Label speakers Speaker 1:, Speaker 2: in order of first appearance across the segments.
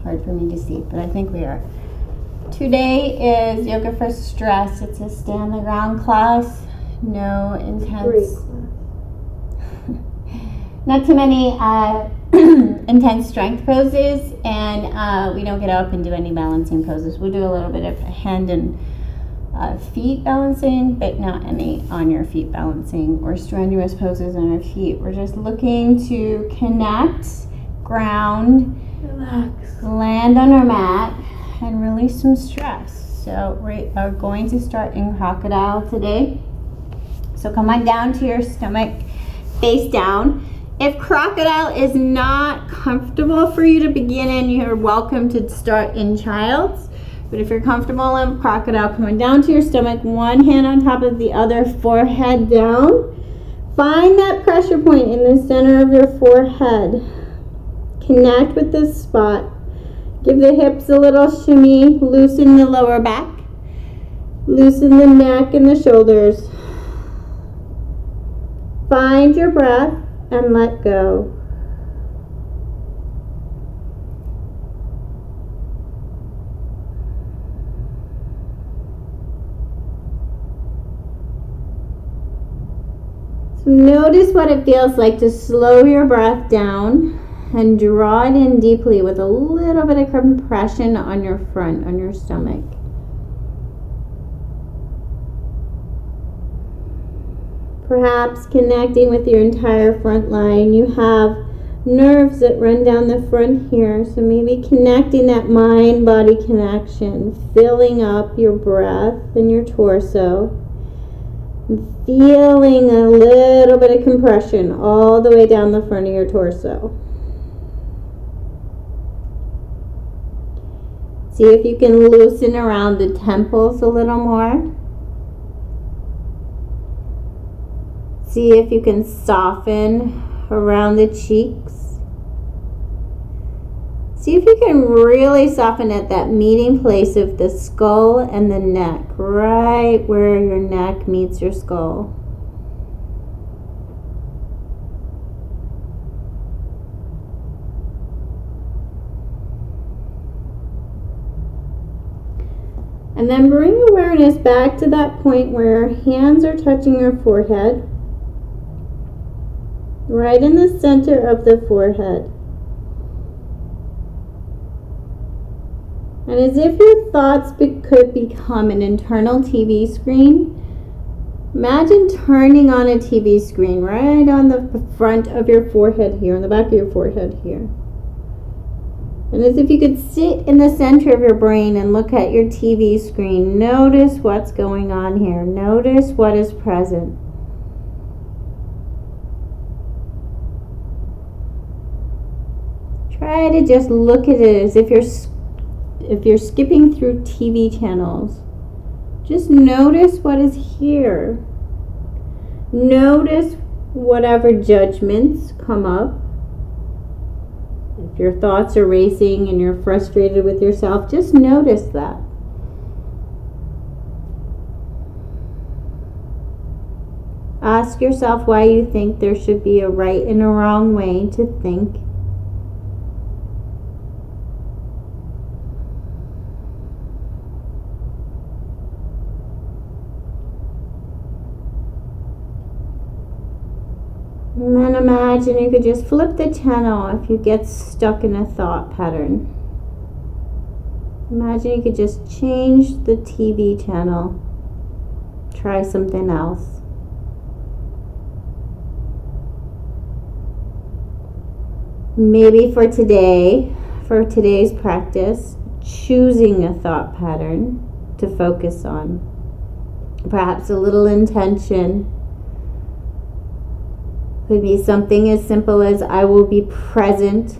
Speaker 1: hard for me to see, but I think we are. Today is yoga for stress. It's a stand the ground class. No intense, not too many intense strength poses, and we don't get up and do any balancing poses. We'll do a little bit of hand and feet balancing, but not any on your feet balancing or strenuous poses on our feet. We're just looking to connect, ground, relax, land on our mat, and release some stress. So we are going to start in crocodile today. So come on down to your stomach, face down. If crocodile is not comfortable for you to begin in, you're welcome to start in child's. But if you're comfortable in crocodile, coming down to your stomach, one hand on top of the other, forehead down. Find that pressure point in the center of your forehead. Connect with this spot. Give the hips a little shimmy. Loosen the lower back. Loosen the neck and the shoulders. Find your breath and let go. So notice what it feels like to slow your breath down and draw it in deeply with a little bit of compression on your front, on your stomach. Perhaps connecting with your entire front line. You have nerves that run down the front here, so maybe connecting that mind-body connection, filling up your breath and your torso, and feeling a little bit of compression all the way down the front of your torso. See if you can loosen around the temples a little more. See if you can soften around the cheeks. See if you can really soften at that meeting place of the skull and the neck, right where your neck meets your skull. And then bring awareness back to that point where your hands are touching your forehead, right in the center of the forehead. And as if your thoughts could become an internal TV screen, imagine turning on a TV screen right on the front of your forehead here, on the back of your forehead here. And as if you could sit in the center of your brain and look at your TV screen, notice what's going on here. Notice what is present. Try to just look at it as if you're skipping through TV channels. Just notice what is here. Notice whatever judgments come up. If your thoughts are racing and you're frustrated with yourself, just notice that. Ask yourself why you think there should be a right and a wrong way to think. And then imagine you could just flip the channel if you get stuck in a thought pattern. Imagine you could just change the TV channel. Try something else. Maybe for today's practice, choosing a thought pattern to focus on. Perhaps a little intention. Could be something as simple as I will be present,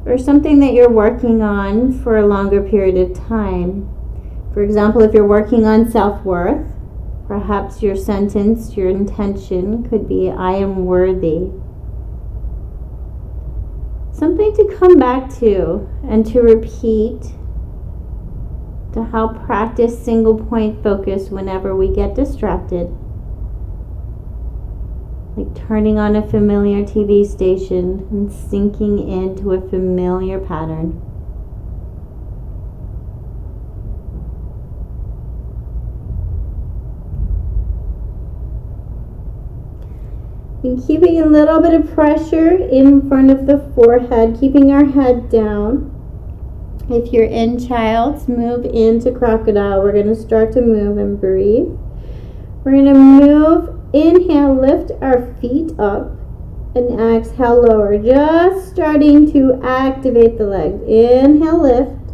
Speaker 1: or something that you're working on for a longer period of time. For example, if you're working on self-worth, perhaps your sentence, your intention could be I am worthy. Something to come back to and to repeat, to help practice single point focus whenever we get distracted. like turning on a familiar TV station and sinking into a familiar pattern. And keeping a little bit of pressure in front of the forehead, keeping our head down. If you're in child's, move into crocodile. We're going to start to move and breathe. We're going to move, inhale, lift our feet up, and exhale, lower. Just starting to activate the legs. Inhale, lift,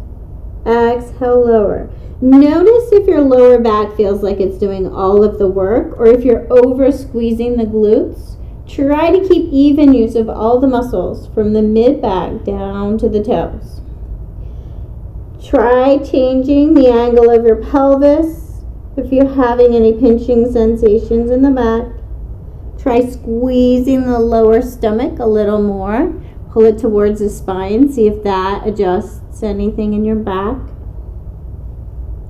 Speaker 1: exhale, lower. Notice if your lower back feels like it's doing all of the work, or if you're over squeezing the glutes. Try to keep even use of all the muscles from the mid-back down to the toes. Try changing the angle of your pelvis if you're having any pinching sensations in the back. Try squeezing the lower stomach a little more. Pull it towards the spine. See if that adjusts anything in your back.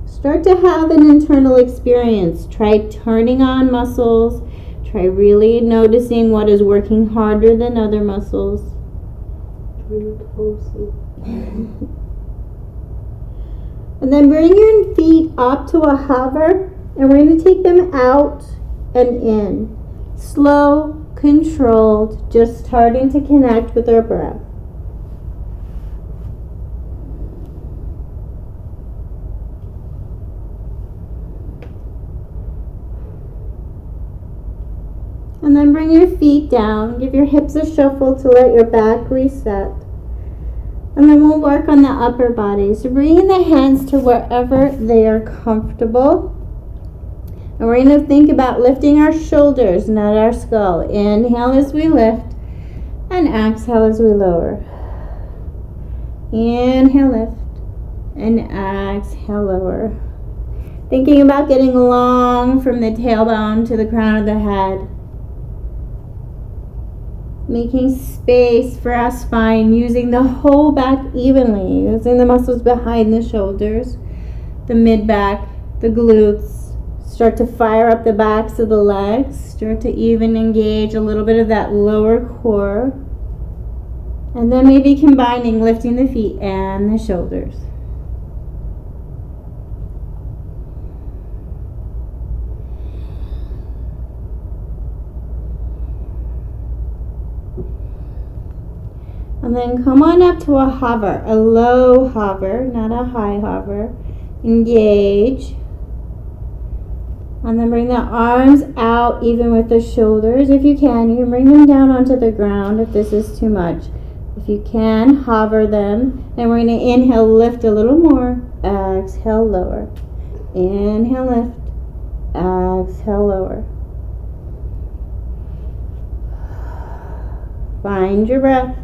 Speaker 1: Start to have an internal experience. Try turning on muscles. Try really noticing what is working harder than other muscles. And then bring your feet up to a hover, and we're going to take them out and in. Slow, controlled, just starting to connect with our breath. And then bring your feet down. Give your hips a shuffle to let your back reset. And then we'll work on the upper body. So bringing the hands to wherever they are comfortable. And we're going to think about lifting our shoulders, not our skull. Inhale as we lift. And exhale as we lower. Inhale, lift. And exhale, lower. Thinking about getting long from the tailbone to the crown of the head. Making space for our spine, using the whole back evenly, using the muscles behind the shoulders, the mid-back, the glutes. Start to fire up the backs of the legs. Start to even engage a little bit of that lower core. And then maybe combining lifting the feet and the shoulders. And then come on up to a hover, a low hover, not a high hover. Engage. And then bring the arms out even with the shoulders. If you can bring them down onto the ground if this is too much. If you can, hover them. And we're going to inhale, lift a little more. Exhale, lower. Inhale, lift. Exhale, lower. Find your breath.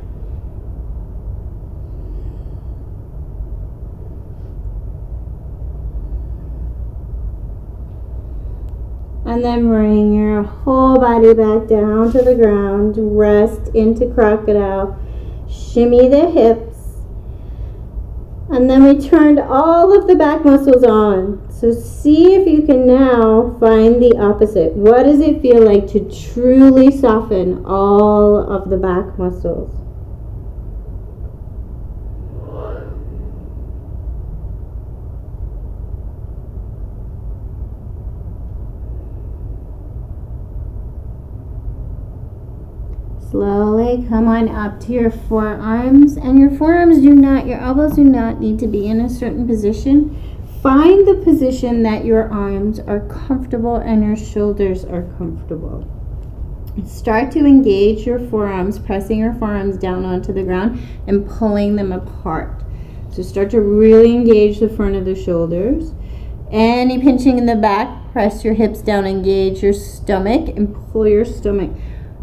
Speaker 1: And then bring your whole body back down to the ground. Rest into crocodile. Shimmy the hips. And then we turned all of the back muscles on. So see if you can now find the opposite. What does it feel like to truly soften all of the back muscles? Slowly come on up to your forearms, and your elbows do not need to be in a certain position. Find the position that your arms are comfortable and your shoulders are comfortable. Start to engage your forearms, pressing your forearms down onto the ground and pulling them apart. So start to really engage the front of the shoulders. Any pinching in the back, press your hips down, engage your stomach and pull your stomach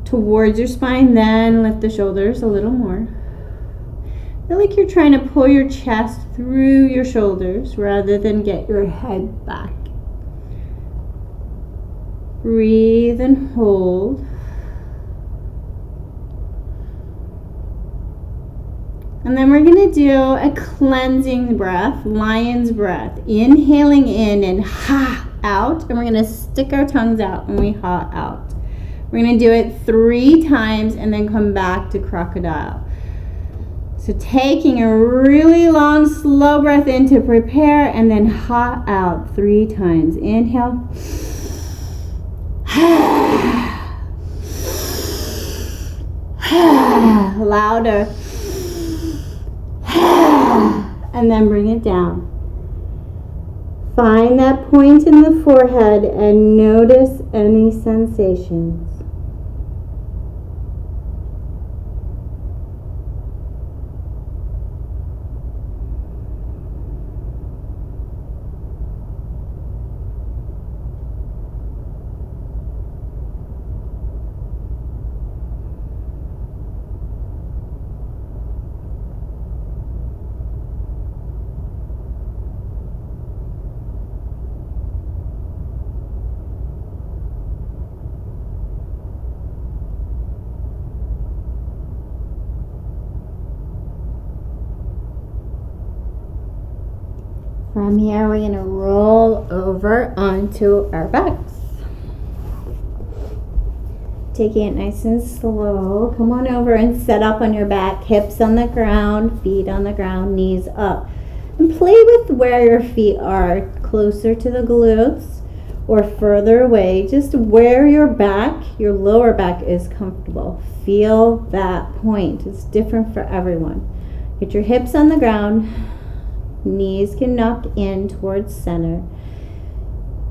Speaker 1: towards your spine, then lift the shoulders a little more. Feel like you're trying to pull your chest through your shoulders rather than get your head back. Breathe and hold. And then we're going to do a cleansing breath, lion's breath. Inhaling in and ha out. And we're going to stick our tongues out when we ha out. We're going to do it 3 times and then come back to crocodile. So taking a really long, slow breath in to prepare, and then ha out 3 times. Inhale. Louder. And then bring it down. Find that point in the forehead and notice any sensations. From here, we're going to roll over onto our backs. Taking it nice and slow. Come on over and set up on your back. Hips on the ground, feet on the ground, knees up. And play with where your feet are, closer to the glutes or further away. Just where your back, your lower back is comfortable. Feel that point. It's different for everyone. Get your hips on the ground. Knees can knock in towards center.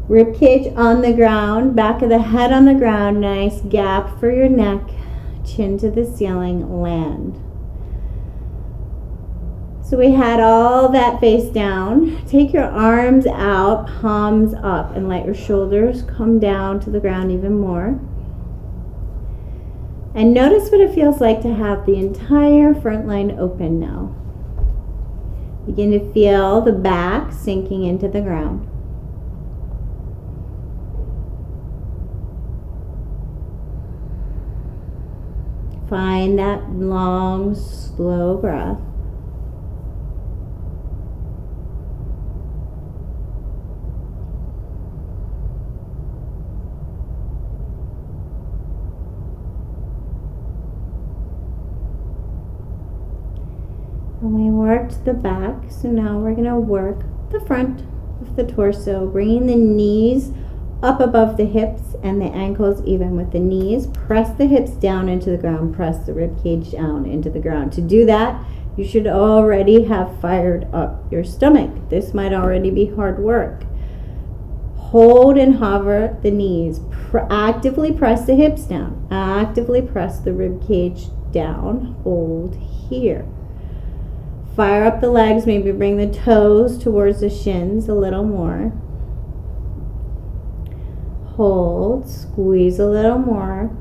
Speaker 1: Rib cage on the ground, back of the head on the ground, nice gap for your neck, chin to the ceiling, land. So we had all that face down. Take your arms out, palms up, and let your shoulders come down to the ground even more. And notice what it feels like to have the entire front line open now. Begin to feel the back sinking into the ground. Find that long, slow breath. And we worked the back, so now we're going to work the front of the torso, bringing the knees up above the hips and the ankles even with the knees. Press the hips down into the ground, press the rib cage down into the ground. To do that, you should already have fired up your stomach. This might already be hard work. Hold and hover the knees. Actively press the hips down. Actively press the rib cage down. Hold here. Fire up the legs, maybe bring the toes towards the shins a little more. Hold, squeeze a little more.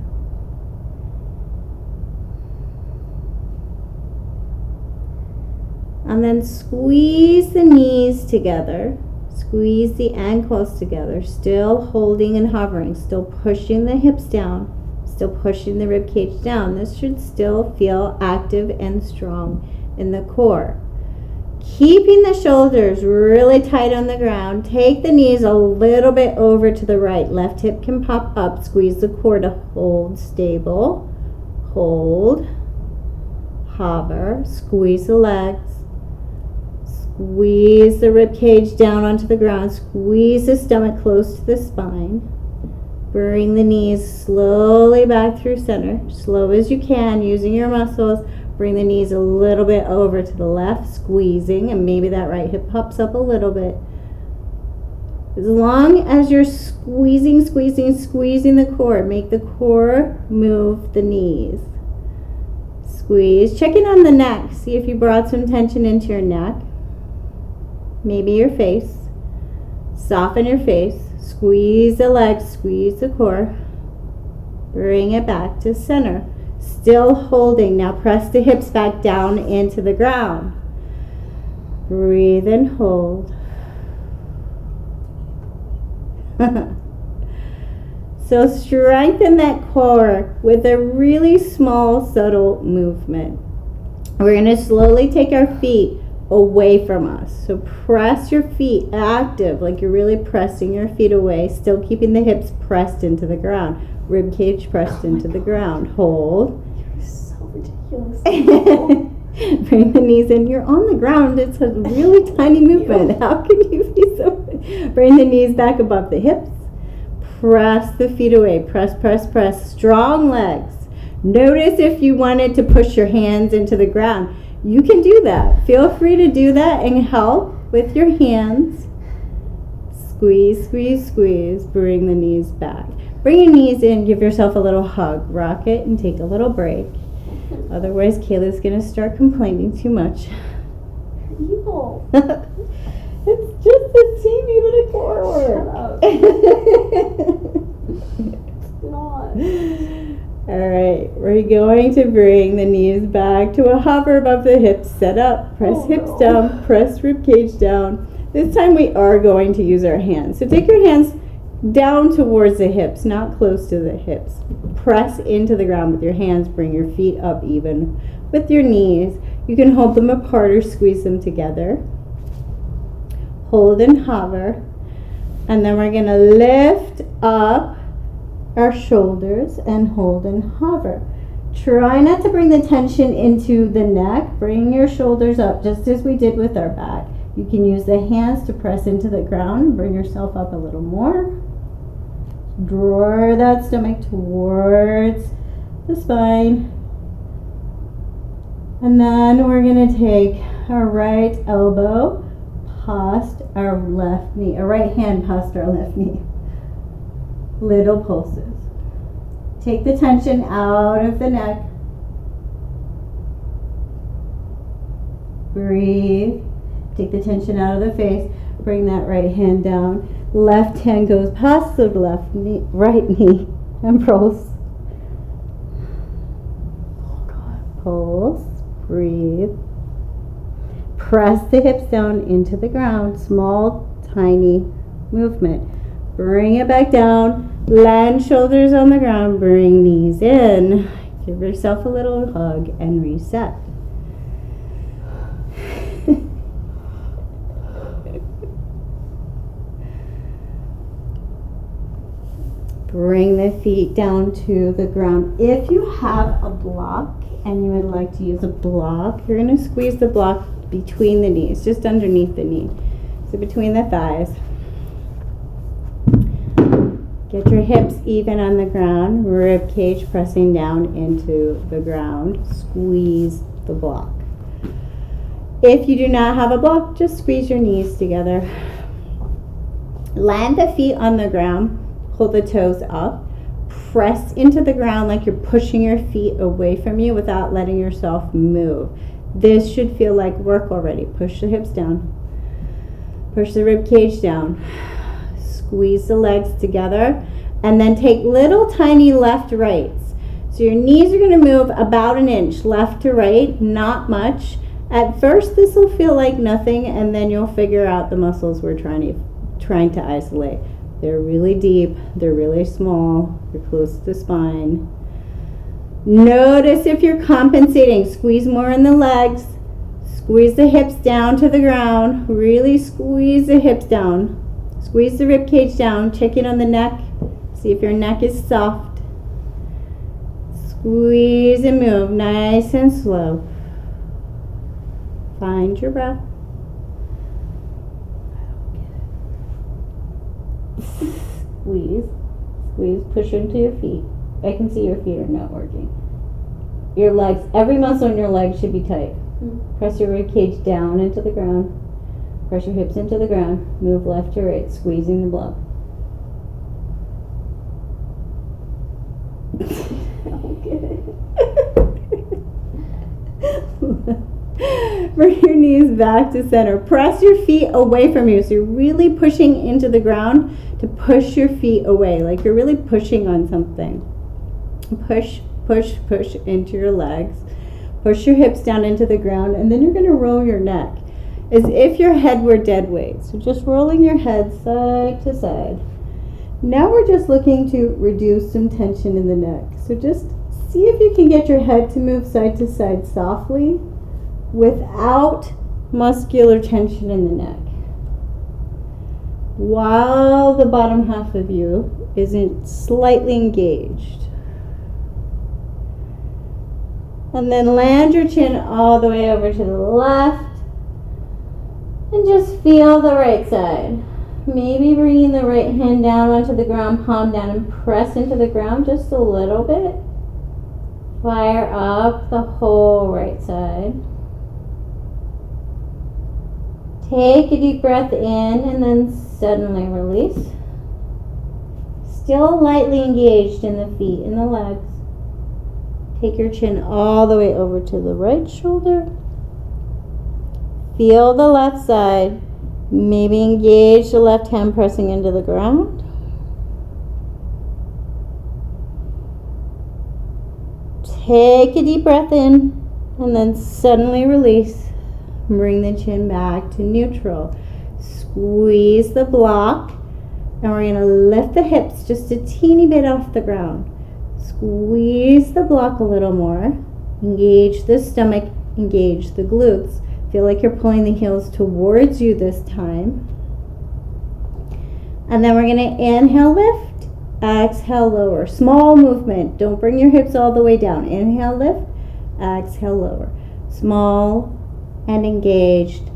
Speaker 1: And then squeeze the knees together. Squeeze the ankles together, still holding and hovering, still pushing the hips down, still pushing the rib cage down. This should still feel active and strong in the core. Keeping the shoulders really tight on the ground. Take the knees a little bit over to the right. Left hip can pop up. Squeeze the core to hold stable. Hold. Hover. Squeeze the legs. Squeeze the rib cage down onto the ground. Squeeze the stomach close to the spine. Bring the knees slowly back through center. Slow as you can, using your muscles. Bring the knees a little bit over to the left, squeezing, and maybe that right hip pops up a little bit. As long as you're squeezing the core, make the core move the knees. Squeeze. Check in on the neck. See if you brought some tension into your neck. Maybe your face. Soften your face. Squeeze the legs, squeeze the core. Bring it back to center. Still holding. Now press the hips back down into the ground. Breathe and hold. So strengthen that core with a really small, subtle movement. We're going to slowly take our feet away from us. So press your feet active, like you're really pressing your feet away, still keeping the hips pressed into the ground. Rib cage pressed into the ground. Hold.
Speaker 2: You're so ridiculous.
Speaker 1: Bring the knees in. You're on the ground. It's a really tiny movement. How can you be so... Bring the knees back above the hips. Press the feet away. Press, press, press. Strong legs. Notice if you wanted to push your hands into the ground. You can do that. Feel free to do that and help with your hands. Squeeze, squeeze, squeeze. Bring the knees back. Bring your knees in. Give yourself a little hug. Rock it and take a little break. Otherwise, Kayla's going to start complaining too much.
Speaker 2: Evil.
Speaker 1: It's just a teeny bit of core work.
Speaker 2: It's not.
Speaker 1: All right, we're going to bring the knees back to a hover above the hips. Set up, press hips down, press rib cage down. This time we are going to use our hands. So take your hands down towards the hips, not close to the hips. Press into the ground with your hands. Bring your feet up even with your knees. You can hold them apart or squeeze them together. Hold and hover. And then we're going to lift up our shoulders and hold and hover. Try not to bring the tension into the neck. Bring your shoulders up just as we did with our back. You can use the hands to press into the ground. Bring yourself up a little more. Draw that stomach towards the spine. And then we're going to take our right elbow past our left knee, our right hand past our left knee. Little pulses. Take the tension out of the neck. Breathe. Take the tension out of the face. Bring that right hand down. Left hand goes past the left knee, right knee, and pulse. Oh God. Pulse. Breathe. Press the hips down into the ground. Small, tiny movement. Bring it back down. Land shoulders on the ground. Bring knees in. Give yourself a little hug and reset. Bring the feet down to the ground. If you have a block and you would like to use a block, you're going to squeeze the block between the knees, just underneath the knee. So between the thighs. Get your hips even on the ground. Rib cage pressing down into the ground. Squeeze the block. If you do not have a block, just squeeze your knees together. Land the feet on the ground. Hold the toes up. Press into the ground like you're pushing your feet away from you without letting yourself move. This should feel like work already. Push the hips down. Push the rib cage down. Squeeze the legs together. And then take little tiny left rights. So your knees are going to move about an inch left to right, not much. At first this will feel like nothing, and then you'll figure out the muscles we're trying to isolate. They're really deep, they're really small, they're close to the spine. Notice if you're compensating. Squeeze more in the legs. Squeeze the hips down to the ground. Really squeeze the hips down. Squeeze the rib cage down. Check in on the neck. See if your neck is soft. Squeeze and move, nice and slow. Find your breath. Squeeze, squeeze, push into your feet. I can see your feet are not working. Your legs, every muscle in your legs should be tight. Press your rib cage down into the ground. Press your hips into the ground. Move left to right, squeezing the block. Bring your knees back to center. Press your feet away from you. So you're really pushing into the ground to push your feet away, like you're really pushing on something. Push, push, push into your legs. Push your hips down into the ground, and then you're going to roll your neck as if your head were dead weight. So just rolling your head side to side. Now we're just looking to reduce some tension in the neck. So just see if you can get your head to move side to side softly without muscular tension in the neck, while the bottom half of you isn't slightly engaged. And then land your chin all the way over to the left. And just feel the right side. Maybe bringing the right hand down onto the ground, palm down, and press into the ground just a little bit. Fire up the whole right side. Take a deep breath in and then suddenly release. Still lightly engaged in the feet and the legs. Take your chin all the way over to the right shoulder. Feel the left side. Maybe engage the left hand pressing into the ground. Take a deep breath in and then suddenly release. Bring the chin back to neutral. Squeeze the block and we're going to lift the hips just a teeny bit off the ground. Squeeze the block a little more. Engage the stomach, engage the glutes. Feel like you're pulling the heels towards you this time. And then we're going to inhale, lift, exhale, lower. Small movement. Don't bring your hips all the way down. Inhale, lift, exhale, lower. Small and engaged,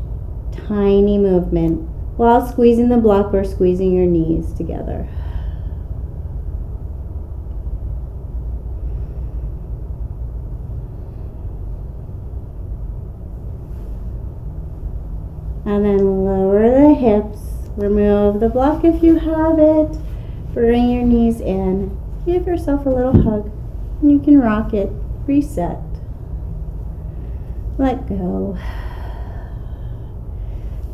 Speaker 1: tiny movement while squeezing the block or squeezing your knees together. And then lower the hips, remove the block if you have it, bring your knees in, give yourself a little hug, and you can rock it, reset, let go.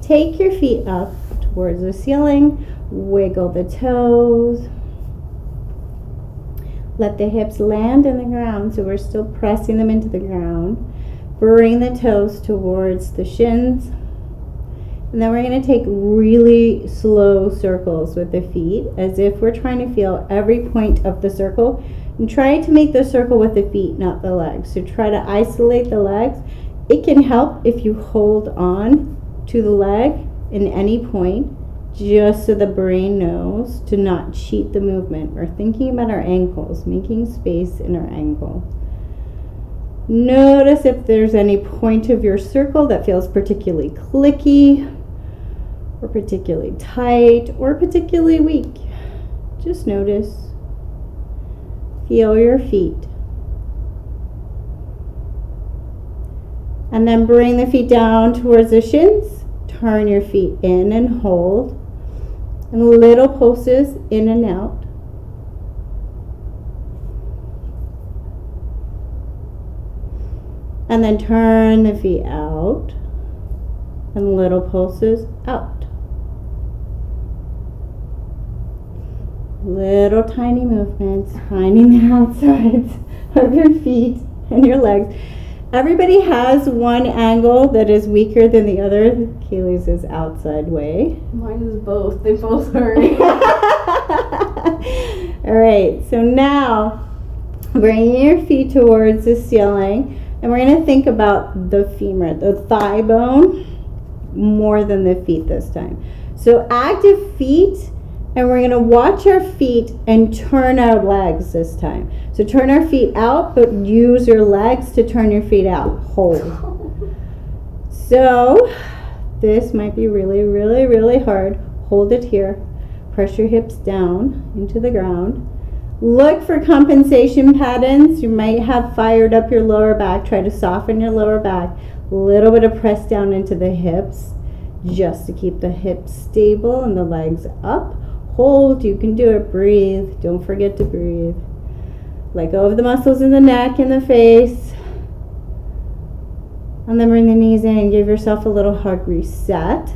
Speaker 1: Take your feet up towards the ceiling, wiggle the toes, let the hips land in the ground so we're still pressing them into the ground, bring the toes towards the shins. And then we're going to take really slow circles with the feet as if we're trying to feel every point of the circle. And try to make the circle with the feet, not the legs. So try to isolate the legs. It can help if you hold on to the leg in any point, just so the brain knows to not cheat the movement. We're thinking about our ankles, making space in our ankle. Notice if there's any point of your circle that feels particularly clicky, or particularly tight, or particularly weak. Just notice. Feel your feet. And then bring the feet down towards the shins. Turn your feet in and hold. And little pulses in and out. And then turn the feet out. And little pulses out. Little tiny movements, finding the outsides of your feet and your legs. Everybody has one angle that is weaker than the other. Kaylee's is outside way.
Speaker 2: Mine is both. They both hurt.
Speaker 1: All right, so now bringing your feet towards the ceiling, and we're going to think about the femur, the thigh bone, more than the feet this time. So active feet. And we're going to watch our feet and turn our legs this time. So turn our feet out, but use your legs to turn your feet out. Hold. So this might be really, really, really hard. Hold it here. Press your hips down into the ground. Look for compensation patterns. You might have fired up your lower back. Try to soften your lower back. A little bit of press down into the hips just to keep the hips stable and the legs up. Hold, you can do it. Breathe. Don't forget to breathe. Let go of the muscles in the neck and the face. And then bring the knees in and give yourself a little hug. Reset.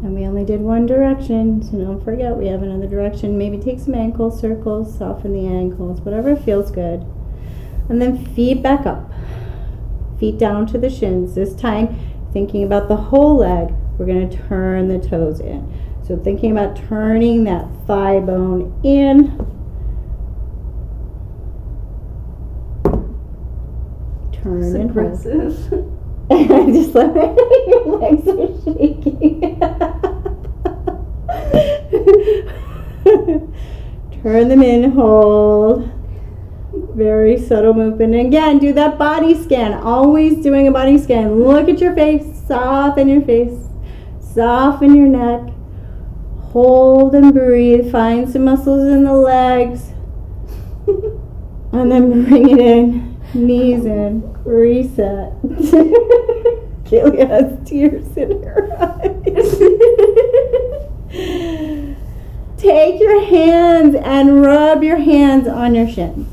Speaker 1: And we only did one direction, so don't forget we have another direction. Maybe take some ankle circles, soften the ankles, whatever feels good. And then feet back up. Feet down to the shins. This time, thinking about the whole leg, we're going to turn the toes in. So thinking about turning that thigh bone in. Turn and hold.
Speaker 2: Aggressive.
Speaker 1: I just let your legs are shaking. Turn them in, hold. Very subtle movement. And again, do that body scan. Always doing a body scan. Look at your face. Soften your face. Soften your neck. Hold and breathe. Find some muscles in the legs. And then bring it in. Knees in. Reset. Kaylee has tears in her eyes. Take your hands and rub your hands on your shins.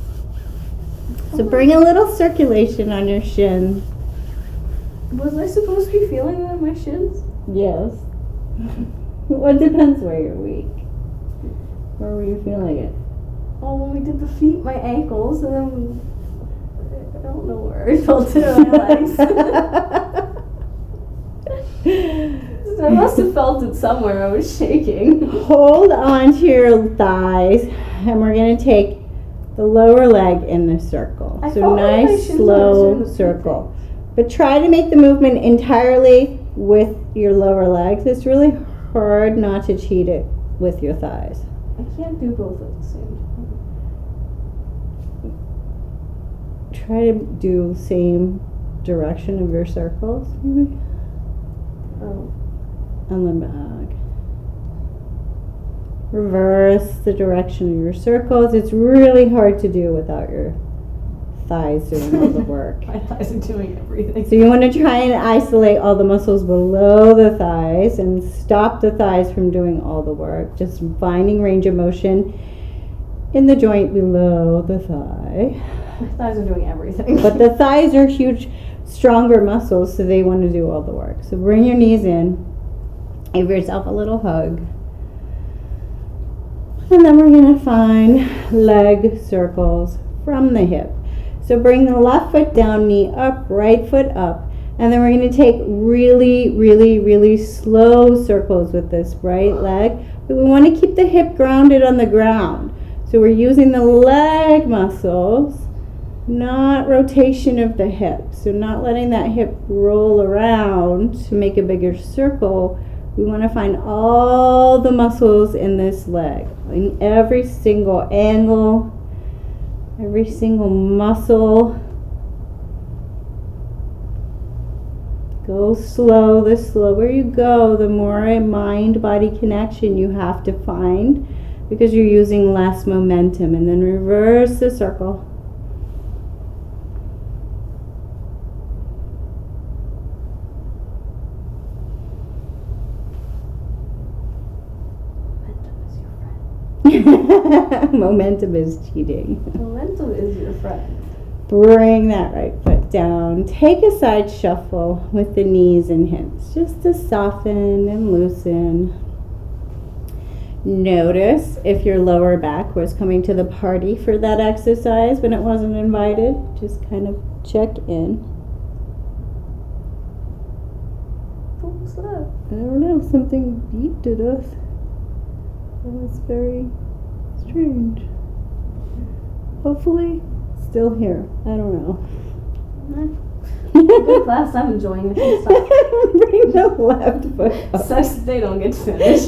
Speaker 1: So bring a little circulation on your shins.
Speaker 2: Was I supposed to be feeling that on my shins?
Speaker 1: Yes. Well, it depends where you're weak. Where were you feeling it?
Speaker 2: Oh, when we did the feet, my ankles, and then I don't know where I felt it on my legs. I must have felt it somewhere. I was shaking.
Speaker 1: Hold on to your thighs, and we're going to take the lower leg in the circle.
Speaker 2: I
Speaker 1: So
Speaker 2: felt like my
Speaker 1: nice,
Speaker 2: shins
Speaker 1: slow
Speaker 2: were
Speaker 1: circle. But try to make the movement entirely with your lower legs. It's really hard not to cheat it with your thighs.
Speaker 2: I can't do both at the same time.
Speaker 1: Try to do the same direction of your circles, maybe.
Speaker 2: Oh.
Speaker 1: And then back. Reverse the direction of your circles. It's really hard to do without your thighs doing all the work.
Speaker 2: My thighs are doing everything.
Speaker 1: So you want to try and isolate all the muscles below the thighs and stop the thighs from doing all the work. Just finding range of motion in the joint below the thigh.
Speaker 2: My thighs are doing everything.
Speaker 1: But the thighs are huge, stronger muscles, so they want to do all the work. So bring your knees in. Give yourself a little hug. And then we're going to find leg circles from the hip. So bring the left foot down, knee up, right foot up. And then we're going to take really, really, really slow circles with this right leg. But we want to keep the hip grounded on the ground. So we're using the leg muscles, not rotation of the hip. So not letting that hip roll around to make a bigger circle. We want to find all the muscles in this leg, in every single angle, every single muscle. Go slow. The slower you go, the more a mind-body connection you have to find because you're using less momentum. And then reverse the circle. Momentum is cheating.
Speaker 2: Momentum is your friend.
Speaker 1: Bring that right foot down. Take a side shuffle with the knees and hips just to soften and loosen. Notice if your lower back was coming to the party for that exercise when it wasn't invited. Just kind of check in.
Speaker 2: What was that?
Speaker 1: I don't know, something beeped at us. It was very strange. Hopefully, still here. I don't know.
Speaker 2: Good class. I'm enjoying it.
Speaker 1: Bring the left foot up.
Speaker 2: Sucks that they don't get to finish.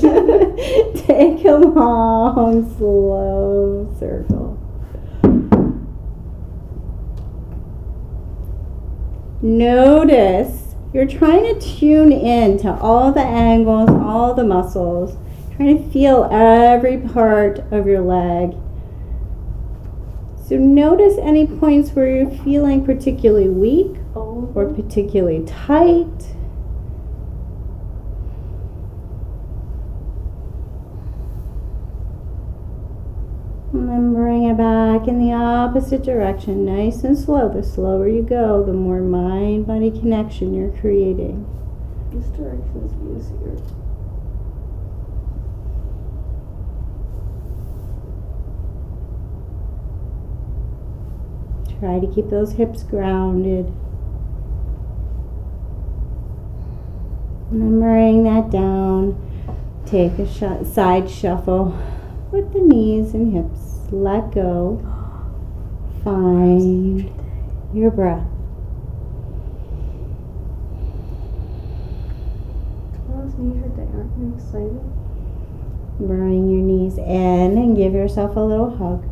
Speaker 1: Take a long, slow circle. Notice you're trying to tune in to all the angles, all the muscles. Trying to feel every part of your leg. So notice any points where you're feeling particularly weak or particularly tight. And then bring it back in the opposite direction, nice and slow. The slower you go, the more mind-body connection you're creating.
Speaker 2: This direction is easier.
Speaker 1: Try to keep those hips grounded. And then bring that down. Take a side shuffle with the knees and hips. Let go. Find your breath.
Speaker 2: those knees are down. Aren't you excited?
Speaker 1: Bring your knees in and give yourself a little hug.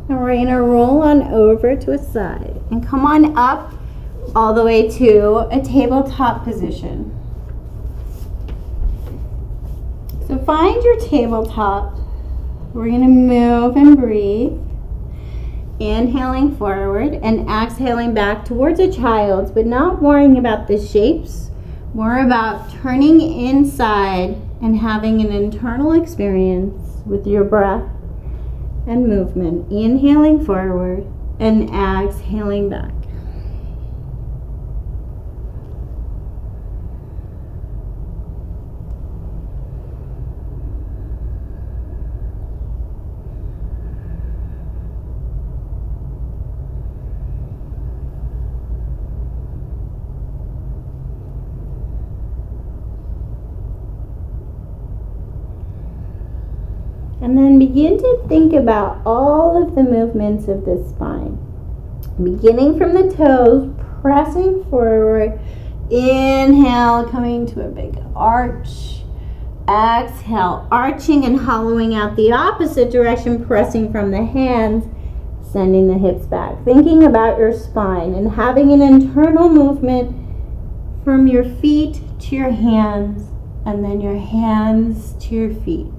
Speaker 1: And we're gonna roll on over to a side and come on up all the way to a tabletop position. So find your tabletop. We're gonna move and breathe. Inhaling forward and exhaling back towards a child's, but not worrying about the shapes. More about turning inside and having an internal experience with your breath and movement. Inhaling forward and exhaling back. And then begin to think about all of the movements of the spine. Beginning from the toes, pressing forward. Inhale, coming to a big arch. Exhale, arching and hollowing out the opposite direction, pressing from the hands, sending the hips back. Thinking about your spine and having an internal movement from your feet to your hands, and then your hands to your feet.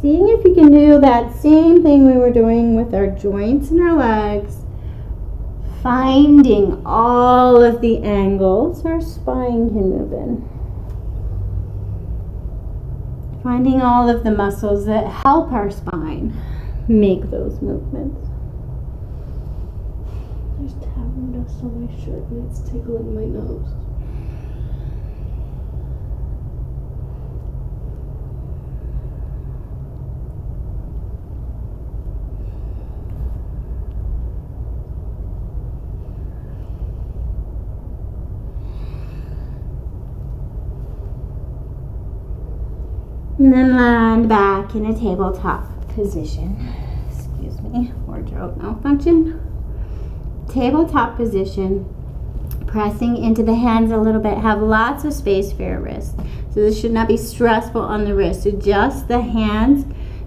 Speaker 1: Seeing if you can do that same thing we were doing with our joints and our legs. Finding all of the angles our spine can move in. Finding all of the muscles that help our spine make those movements.
Speaker 2: There's tavern dust on my shirt and it's tickling my nose.
Speaker 1: And then land back in a tabletop position. Excuse me, wardrobe malfunction. Tabletop position. Pressing into the hands a little bit. Have lots of space for your wrist. So this should not be stressful on the wrist. Adjust the hands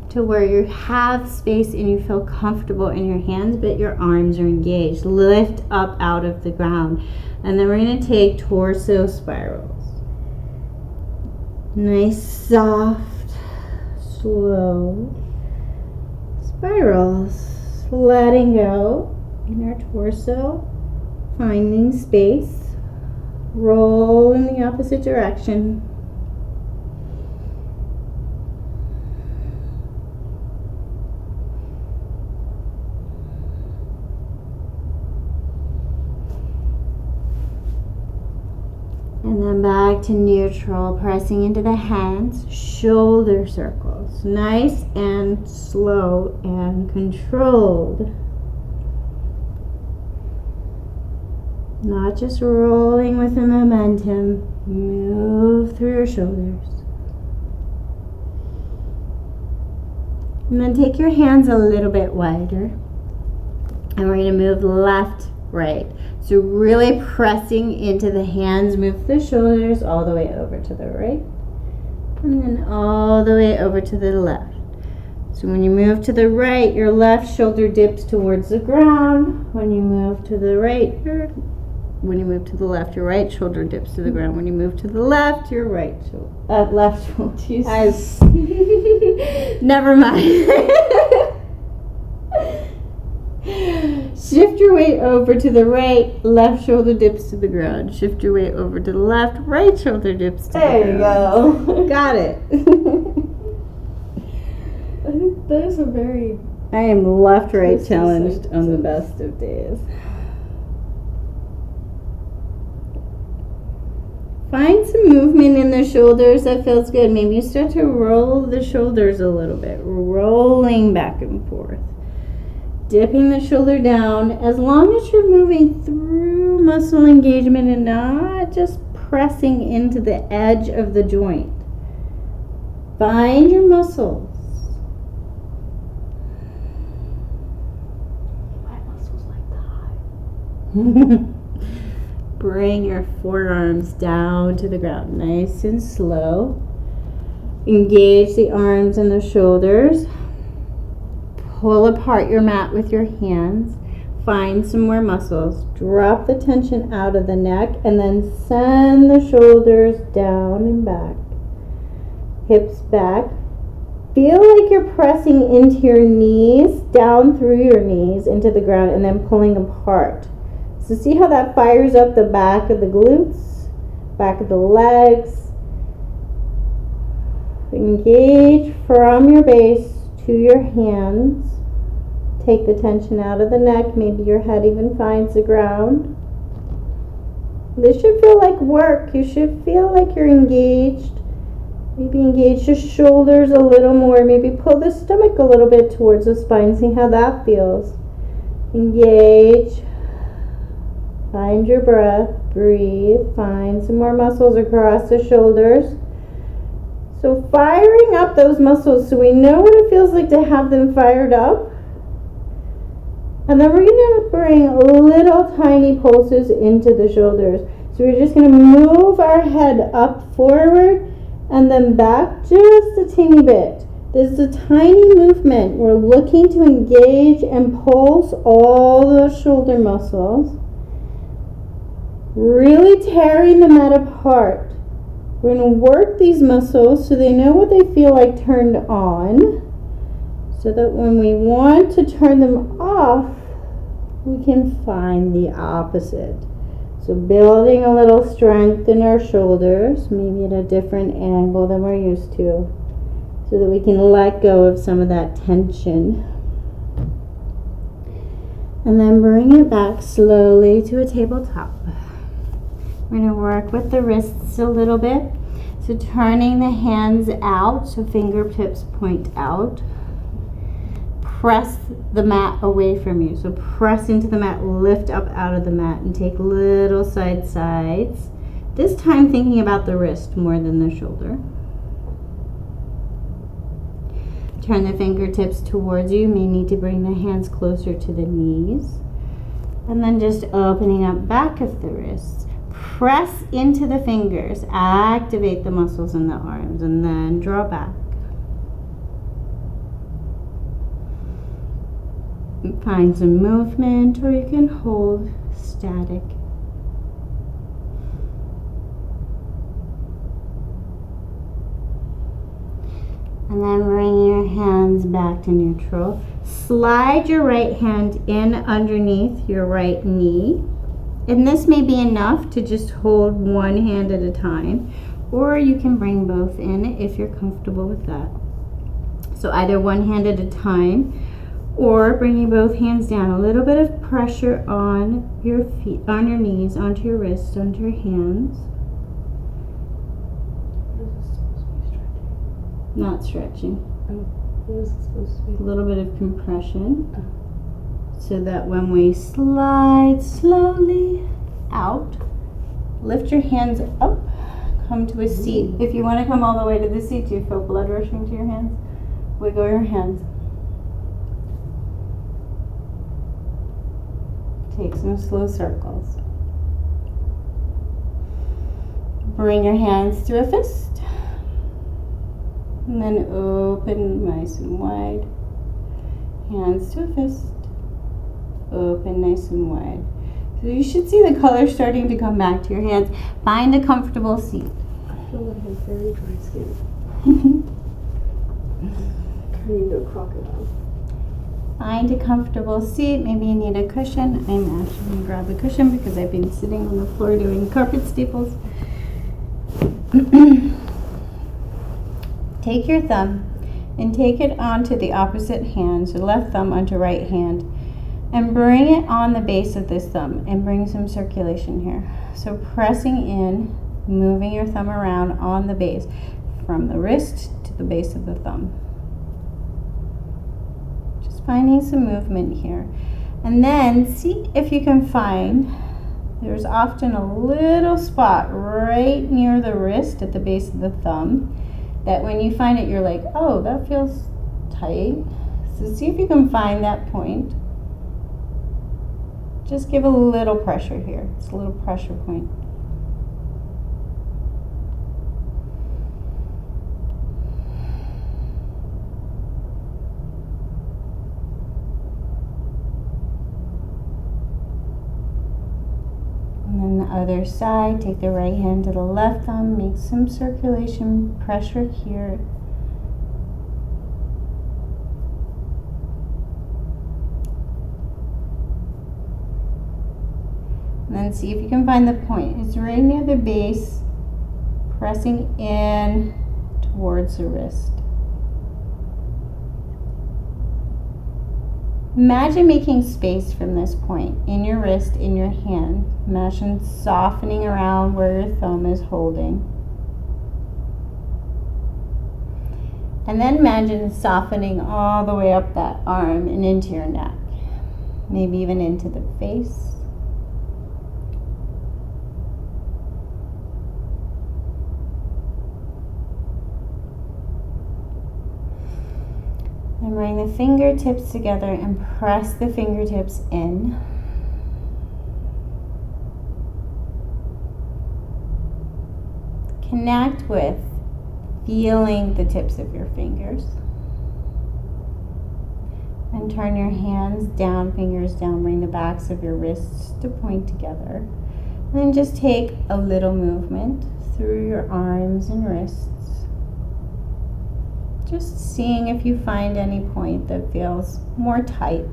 Speaker 1: to where you have space and you feel comfortable in your hands, but your arms are engaged. Lift up out of the ground. And then we're going to take torso spirals. Nice, soft, slow spirals. Letting go in our torso. Finding space. Roll in the opposite direction. And then back to neutral, pressing into the hands, shoulder circles. Nice and slow and controlled. Not just rolling with the momentum. Move through your shoulders. And then take your hands a little bit wider. And we're going to move left, right. So really pressing into the hands, move the shoulders all the way over to the right. And then all the way over to the left. So when you move to the right, your left shoulder dips towards the ground. When you move to the right, when you move to the left, your right shoulder dips to the ground. When you move to the left, your right shoulder, left shoulder.
Speaker 2: Jesus.
Speaker 1: Never mind. Shift your weight over to the right, left shoulder dips to the ground. Shift your weight over to the left, right shoulder dips to the ground.
Speaker 2: There you go.
Speaker 1: Got it.
Speaker 2: I think those are very...
Speaker 1: I am left-right
Speaker 2: This is
Speaker 1: challenged
Speaker 2: like-
Speaker 1: on the best of days. Find some movement in the shoulders that feels good. Maybe you start to roll the shoulders a little bit, rolling back and forth. Dipping the shoulder down as long as you're moving through muscle engagement and not just pressing into the edge of the joint. Find your muscles.
Speaker 2: My muscles like that.
Speaker 1: bring your forearms down to the ground, nice and slow. Engage the arms and the shoulders. Pull apart your mat with your hands. Find some more muscles. Drop the tension out of the neck and then send the shoulders down and back. Hips back. Feel like you're pressing into your knees, down through your knees into the ground and then pulling apart. So see how that fires up the back of the glutes, back of the legs. Engage from your base to your hands. Take the tension out of the neck. Maybe your head even finds the ground. This should feel like work. You should feel like you're engaged. Maybe engage the shoulders a little more. Maybe pull the stomach a little bit towards the spine. See how that feels. Engage. Find your breath. Breathe. Find some more muscles across the shoulders. So firing up those muscles so we know what it feels like to have them fired up. And then we're going to bring little tiny pulses into the shoulders. So we're just going to move our head up forward and then back just a teeny bit. This is a tiny movement. We're looking to engage and pulse all those shoulder muscles. Really tearing the mat apart. We're going to work these muscles so they know what they feel like turned on, so that when we want to turn them off, we can find the opposite. So building a little strength in our shoulders, maybe at a different angle than we're used to, so that we can let go of some of that tension. And then bring it back slowly to a tabletop. We're going to work with the wrists a little bit. So turning the hands out, so fingertips point out. Press the mat away from you. So press into the mat, lift up out of the mat, and take little side sides. This time thinking about the wrist more than the shoulder. Turn the fingertips towards you. You may need to bring the hands closer to the knees. And then just opening up back of the wrists. Press into the fingers, activate the muscles in the arms, and then draw back. Find some movement, or you can hold static. And then bring your hands back to neutral. Slide your right hand in underneath your right knee. And this may be enough to just hold one hand at a time, or you can bring both in if you're comfortable with that. So either one hand at a time, or bringing both hands down. A little bit of pressure on your feet, on your knees, onto your wrists, onto your hands. Not stretching.
Speaker 2: What is it supposed to be?
Speaker 1: A little bit of compression. So that when we slide slowly out, lift your hands up, come to a seat. If you want to come all the way to the seat, do you feel blood rushing to your hands? Wiggle your hands. Take some slow circles. Bring your hands to a fist. And then open nice and wide. Hands to a fist. Open nice and wide. So you should see the color starting to come back to your hands. Find a comfortable seat.
Speaker 2: I feel like I have very dry skin. Turning into a crocodile.
Speaker 1: Find a comfortable seat. Maybe you need a cushion. I'm actually going to grab a cushion because I've been sitting on the floor doing carpet staples. Take your thumb and take it onto the opposite hand, so left thumb onto right hand, and bring it on the base of this thumb and bring some circulation here. So pressing in, moving your thumb around on the base from the wrist to the base of the thumb. Just finding some movement here. And then see if you can find, there's often a little spot right near the wrist at the base of the thumb that when you find it, you're like, oh, that feels tight. So see if you can find that point. Just give a little pressure here. It's a little pressure point. And then the other side, take the right hand to the left thumb, make some circulation pressure here. And then see if you can find the point. It's right near the base, pressing in towards the wrist. Imagine making space from this point in your wrist, in your hand. Imagine softening around where your thumb is holding. And then imagine softening all the way up that arm and into your neck. Maybe even into the face. And bring the fingertips together and press the fingertips in. Connect with feeling the tips of your fingers. And turn your hands down, fingers down. Bring the backs of your wrists to point together. And then just take a little movement through your arms and wrists. Just seeing if you find any point that feels more tight.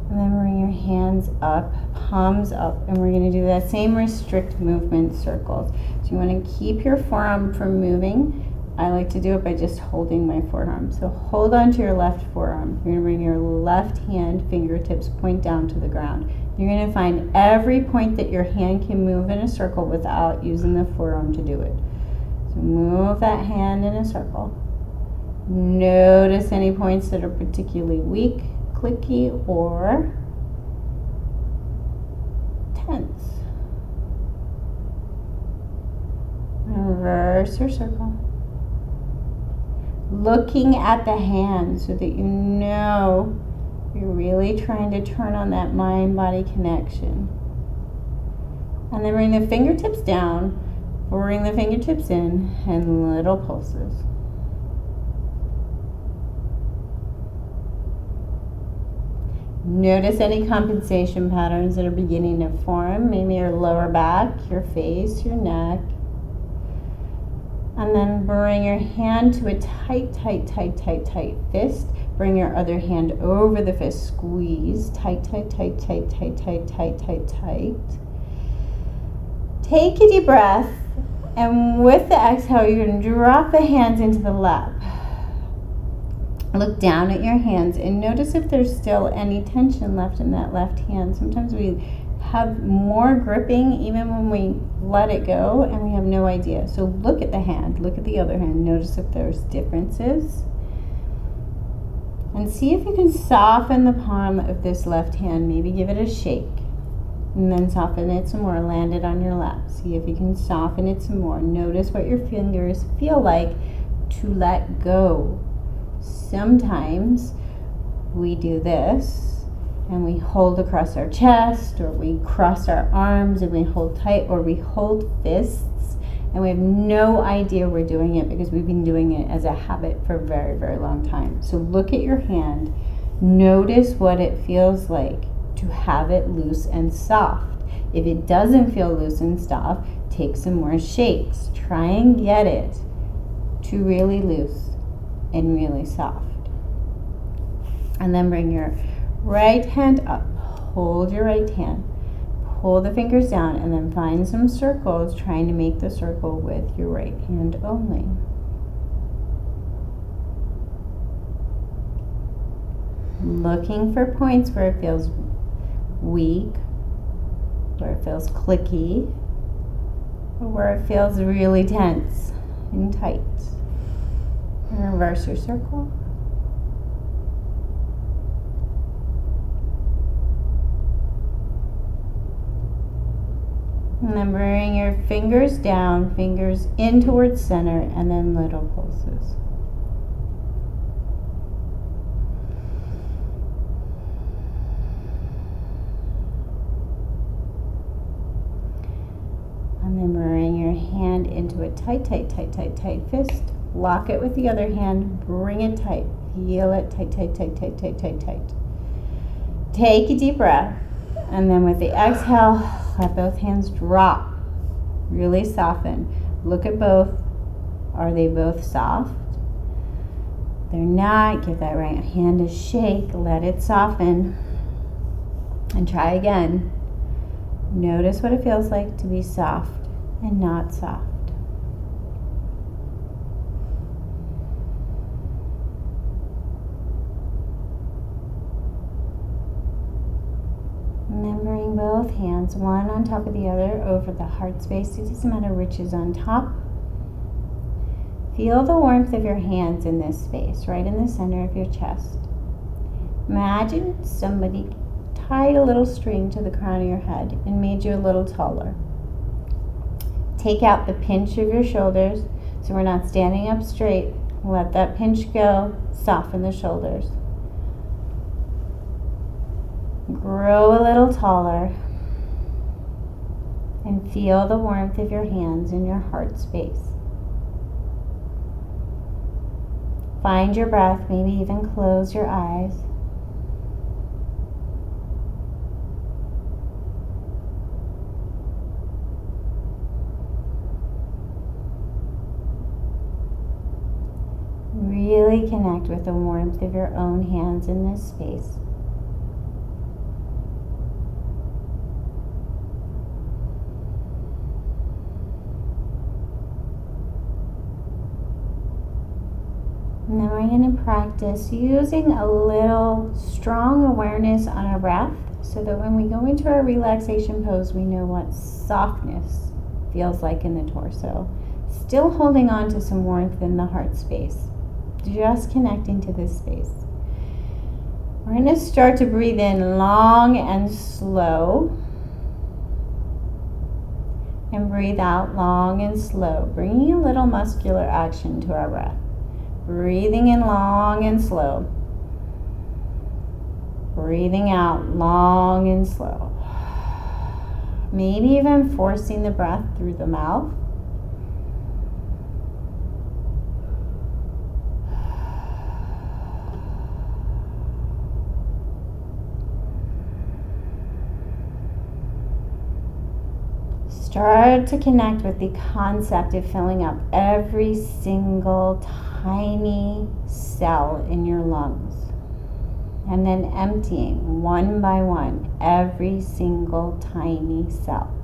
Speaker 1: And then bring your hands up, palms up, and we're going to do that same restrict movement circles. So you want to keep your forearm from moving. I like to do it by just holding my forearm. So hold on to your left forearm. You're going to bring your left hand fingertips point down to the ground. You're going to find every point that your hand can move in a circle without using the forearm to do it. So move that hand in a circle. Notice any points that are particularly weak, clicky, or tense. Reverse your circle. Looking at the hand so that you know you're really trying to turn on that mind-body connection. And then bring the fingertips down, bring the fingertips in, and little pulses. Notice any compensation patterns that are beginning to form, maybe your lower back, your face, your neck. And then bring your hand to a tight, tight, tight, tight, tight fist. Bring your other hand over the fist. Squeeze. Tight, tight, tight, tight, tight, tight, tight, tight, tight. Take a deep breath. And with the exhale, you're going to drop the hands into the lap. Look down at your hands and notice if there's still any tension left in that left hand. Sometimes we have more gripping even when we let it go and we have no idea. So look at the hand, look at the other hand, notice if there's differences. And see if you can soften the palm of this left hand, maybe give it a shake. And then soften it some more, land it on your lap. See if you can soften it some more. Notice what your fingers feel like to let go. Sometimes we do this and we hold across our chest, or we cross our arms and we hold tight, or we hold fists and we have no idea we're doing it because we've been doing it as a habit for a very, very long time. So look at your hand, notice what it feels like to have it loose and soft. If it doesn't feel loose and soft, take some more shakes. Try and get it to really loose and really soft. And then bring your right hand up, hold your right hand, pull the fingers down, and then find some circles, trying to make the circle with your right hand only. Looking for points where it feels weak, where it feels clicky, or where it feels really tense and tight. And reverse your circle. And then bring your fingers down, fingers in towards center, and then little pulses. then bring your hand into a tight, tight, tight, tight, tight fist. Lock it with the other hand. Bring it tight. Feel it tight, tight, tight, tight, tight, tight, tight. Take a deep breath. And then with the exhale, let both hands drop. Really soften. Look at both. Are they both soft? If they're not, give that right hand a shake. Let it soften. And try again. Notice what it feels like to be soft and not soft. And then bring both hands, one on top of the other, over the heart space. It doesn't matter which is on top. Feel the warmth of your hands in this space, right in the center of your chest. Imagine somebody tied a little string to the crown of your head and made you a little taller. Take out the pinch of your shoulders so we're not standing up straight. Let that pinch go. Soften the shoulders. Grow a little taller and feel the warmth of your hands in your heart space. Find your breath, maybe even close your eyes. Really connect with the warmth of your own hands in this space. And then we're going to practice using a little strong awareness on our breath so that when we go into our relaxation pose, we know what softness feels like in the torso. Still holding on to some warmth in the heart space. Just connecting to this space. We're going to start to breathe in long and slow. And breathe out long and slow, bringing a little muscular action to our breath. Breathing in long and slow. Breathing out long and slow. Maybe even forcing the breath through the mouth. Start to connect with the concept of filling up every single tiny cell in your lungs. And then emptying one by one every single tiny cell.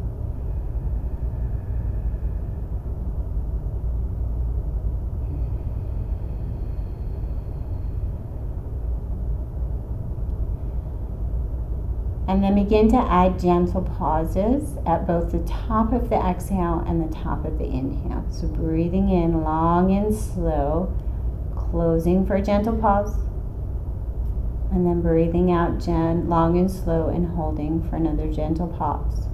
Speaker 1: And then begin to add gentle pauses at both the top of the exhale and the top of the inhale. So breathing in long and slow, closing for a gentle pause, and then breathing out long and slow and holding for another gentle pause.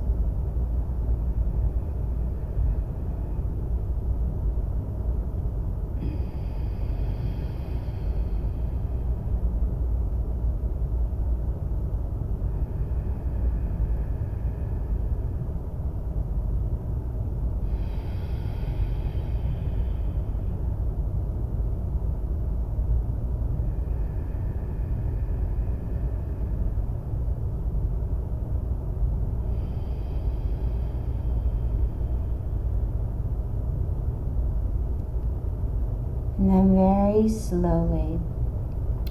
Speaker 1: And then very slowly,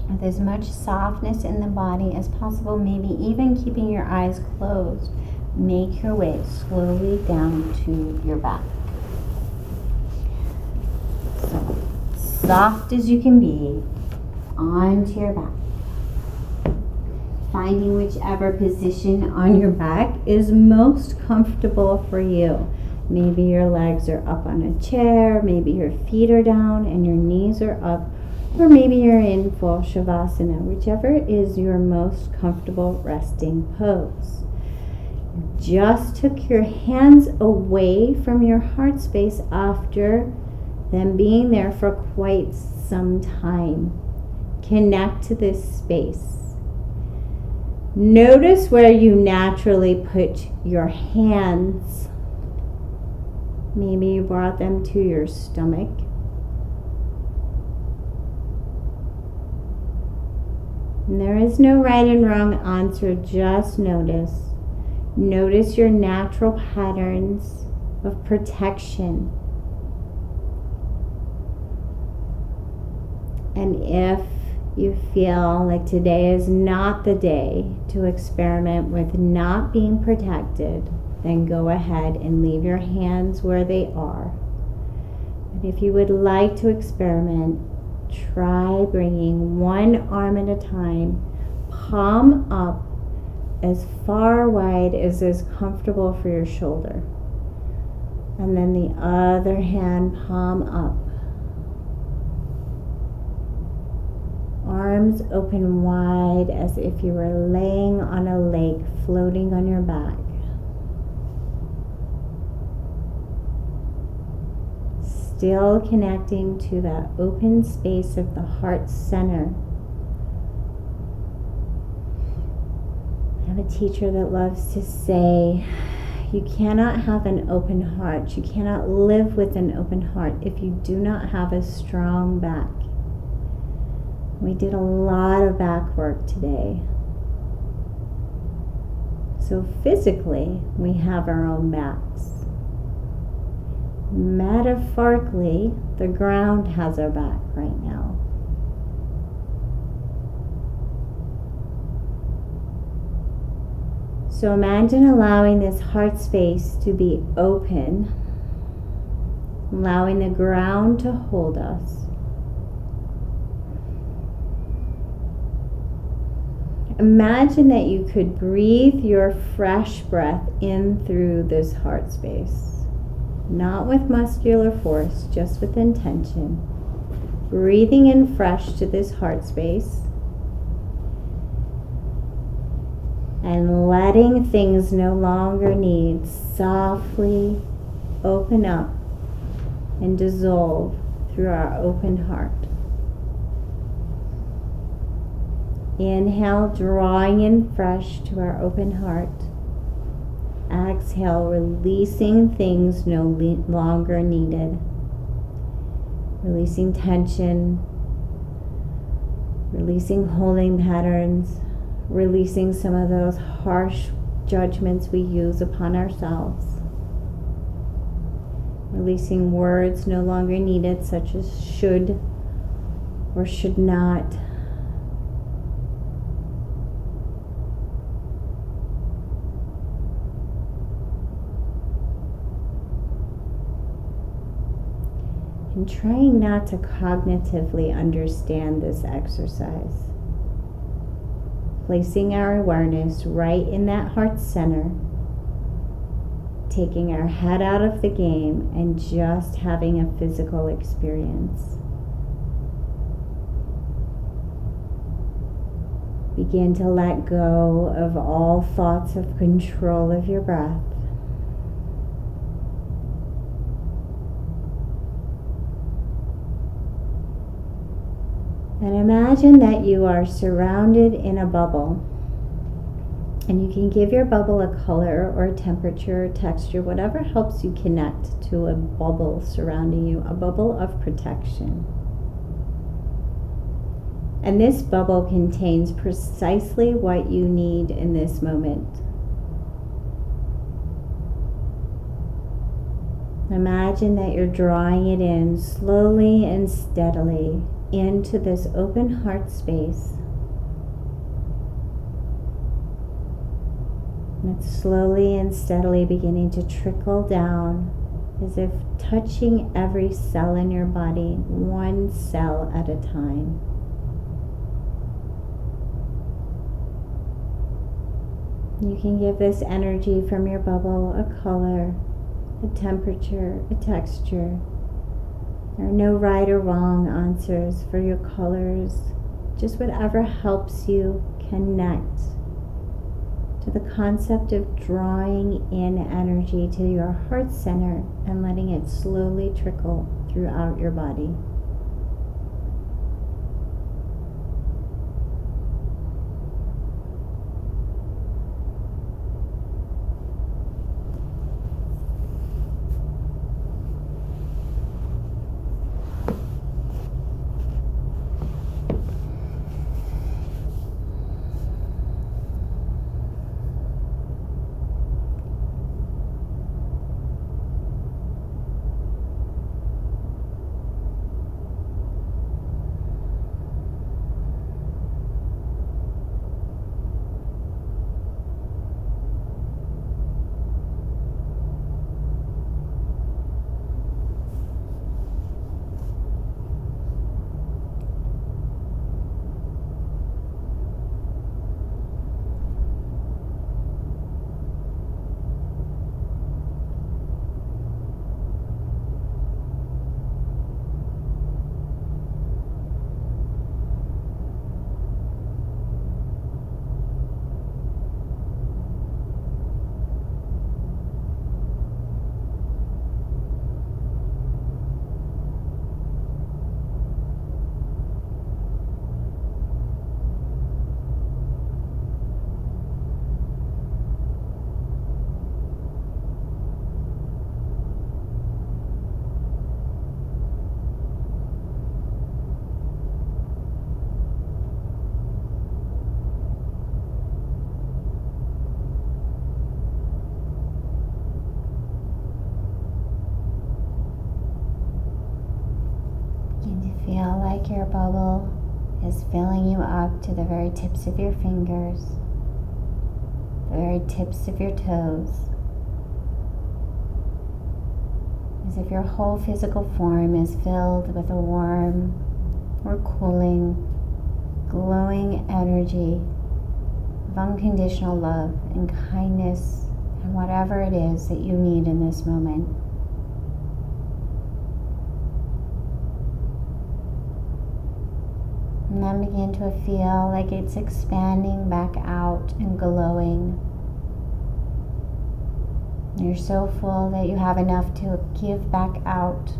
Speaker 1: with as much softness in the body as possible, maybe even keeping your eyes closed, make your way slowly down to your back. So, soft as you can be, onto your back. Finding whichever position on your back is most comfortable for you. Maybe your legs are up on a chair, maybe your feet are down and your knees are up, or maybe you're in full shavasana, whichever is your most comfortable resting pose. Just took your hands away from your heart space after them being there for quite some time. Connect to this space. Notice where you naturally put your hands Maybe you brought them to your stomach. And there is no right and wrong answer, just notice. Notice your natural patterns of protection. And if you feel like today is not the day to experiment with not being protected, then go ahead and leave your hands where they are. But if you would like to experiment, try bringing one arm at a time, palm up as far wide as is comfortable for your shoulder. And then the other hand, palm up. Arms open wide as if you were laying on a lake, floating on your back. Still connecting to that open space of the heart center. I have a teacher that loves to say, you cannot have an open heart. You cannot live with an open heart if you do not have a strong back. We did a lot of back work today. So physically, we have our own backs. Metaphorically, the ground has our back right now. So imagine allowing this heart space to be open, allowing the ground to hold us. Imagine that you could breathe your fresh breath in through this heart space. Not with muscular force, just with intention. Breathing in fresh to this heart space. And letting things no longer need softly open up and dissolve through our open heart. Inhale, drawing in fresh to our open heart. Exhale, releasing things no longer needed. Releasing tension, releasing holding patterns, releasing some of those harsh judgments we use upon ourselves. Releasing words no longer needed, such as should or should not. And trying not to cognitively understand this exercise. Placing our awareness right in that heart center. Taking our head out of the game and just having a physical experience. Begin to let go of all thoughts of control of your breath. And imagine that you are surrounded in a bubble. And you can give your bubble a color or a temperature or texture, whatever helps you connect to a bubble surrounding you, a bubble of protection. And this bubble contains precisely what you need in this moment. Imagine that you're drawing it in slowly and steadily into this open heart space. And it's slowly and steadily beginning to trickle down as if touching every cell in your body, one cell at a time. You can give this energy from your bubble a color, a temperature, a texture. There are no right or wrong answers for your colors, just whatever helps you connect to the concept of drawing in energy to your heart center and letting it slowly trickle throughout your body. your bubble is filling you up to the very tips of your fingers, the very tips of your toes, as if your whole physical form is filled with a warm or cooling, glowing energy of unconditional love and kindness and whatever it is that you need in this moment. And then begin to feel like it's expanding back out and glowing. You're so full that you have enough to give back out.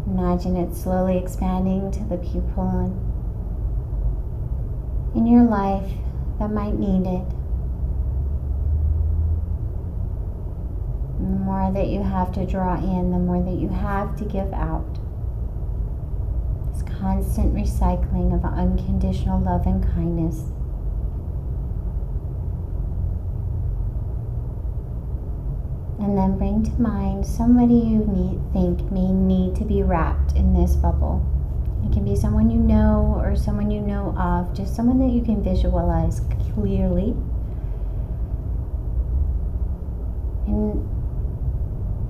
Speaker 1: Imagine it slowly expanding to the people in your life that might need it. The more that you have to draw in, the more that you have to give out. This constant recycling of unconditional love and kindness. And then bring to mind somebody you think may need to be wrapped in this bubble. It can be someone you know or someone you know of, just someone that you can visualize clearly. And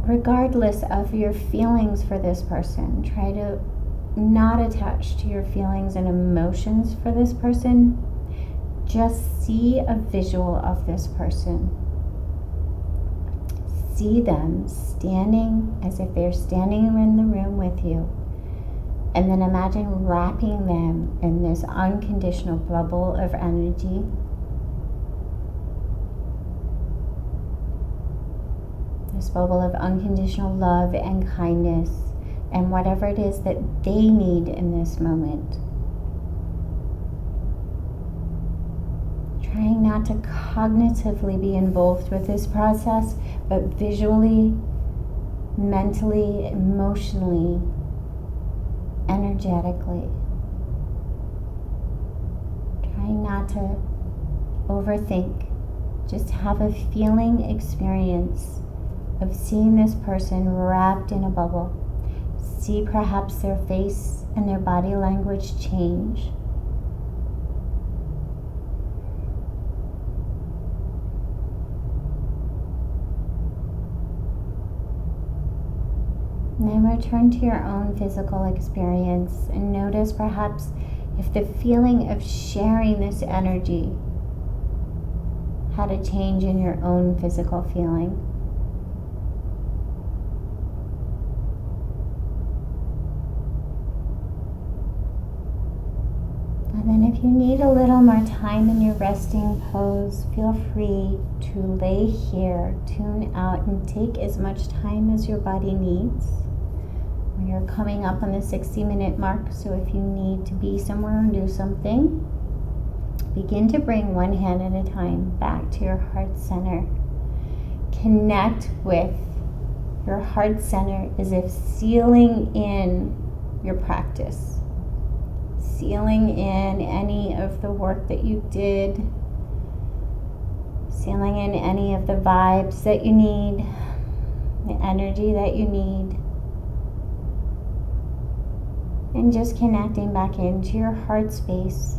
Speaker 1: regardless of your feelings for this person, try to not attach to your feelings and emotions for this person. Just see a visual of this person. See them standing as if they're standing in the room with you. And then imagine wrapping them in this unconditional bubble of energy. This bubble of unconditional love and kindness and whatever it is that they need in this moment. Trying not to cognitively be involved with this process, but visually, mentally, emotionally, energetically. Trying not to overthink. Just have a feeling experience of seeing this person wrapped in a bubble. See perhaps their face and their body language change. And then return to your own physical experience and notice perhaps if the feeling of sharing this energy had a change in your own physical feeling. And then if you need a little more time in your resting pose, feel free to lay here, tune out, and take as much time as your body needs. We are coming up on the 60-minute mark, so if you need to be somewhere or do something, begin to bring one hand at a time back to your heart center. Connect with your heart center as if sealing in your practice. Sealing in any of the work that you did. Sealing in any of the vibes that you need, the energy that you need. And just connecting back into your heart space.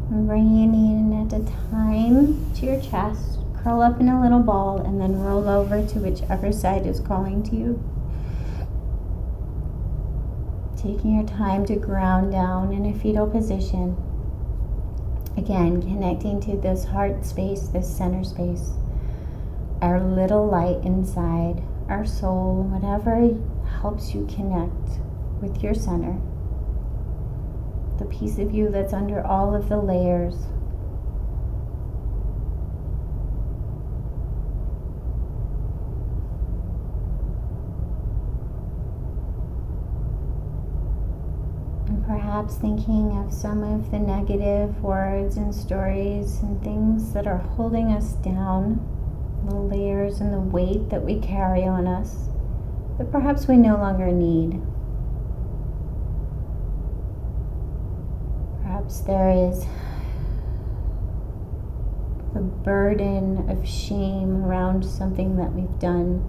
Speaker 1: And bringing it in at a time to your chest. Curl up in a little ball and then roll over to whichever side is calling to you. Taking your time to ground down in a fetal position. Again, connecting to this heart space, this center space, our little light inside, our soul, whatever helps you connect with your center. The piece of you that's under all of the layers. Perhaps thinking of some of the negative words and stories and things that are holding us down, the layers and the weight that we carry on us, that perhaps we no longer need. Perhaps there is the burden of shame around something that we've done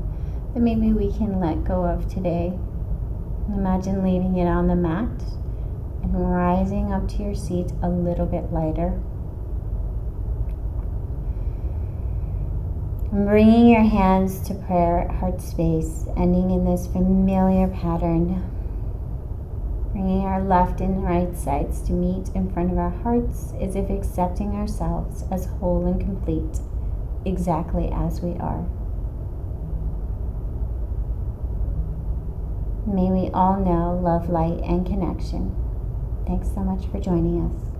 Speaker 1: that maybe we can let go of today. Imagine leaving it on the mat and rising up to your seat a little bit lighter. And bringing your hands to prayer at heart space, ending in this familiar pattern. Bringing our left and right sides to meet in front of our hearts as if accepting ourselves as whole and complete, exactly as we are. May we all know love, light, and connection. Thanks so much for joining us.